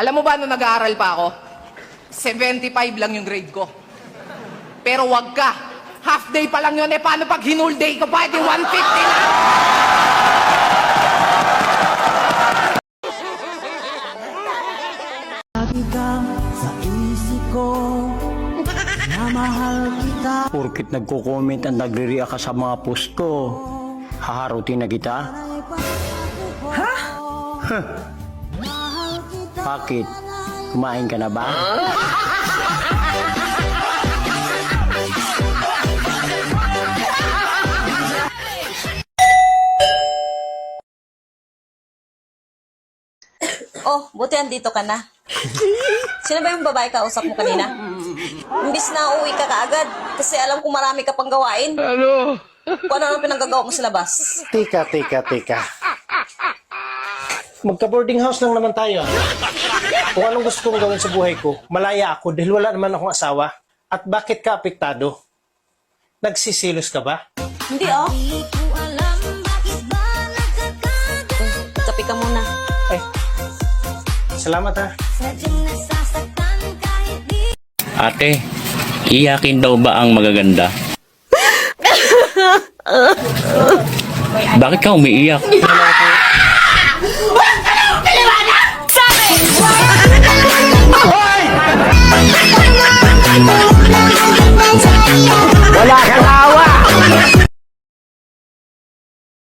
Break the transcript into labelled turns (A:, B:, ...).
A: Alam mo ba, nung nag-aaral pa ako, 75 lang yung grade ko. Pero wag ka. Half day pa lang yun. Paano pag hinul day ko pa? Di 150 na.
B: Sa isip ko na mahal kita.
C: Porkit nagko-comment at nagre-react ka sa mga post ko, haharutin na kita? Ha? Bakit? Kumain ka na ba?
D: Oh, buti andito ka na. Sino ba yung babae kausap mo kanina? Imbis na uuwi ka kaagad kasi alam kong marami ka pang gawain. Ano? Kung ano pinanggagawa mo sa labas.
E: Tika. Magka-boarding house lang naman tayo. Kung anong gusto kong gawin sa buhay ko, malaya ako dahil wala naman akong asawa. At bakit ka apektado? Nagsisilos ka ba?
D: Hindi oh. Kapi ka muna.
E: Ay, salamat ha.
F: Ate, iyakin daw ba ang magaganda? Bakit ka umiiyak?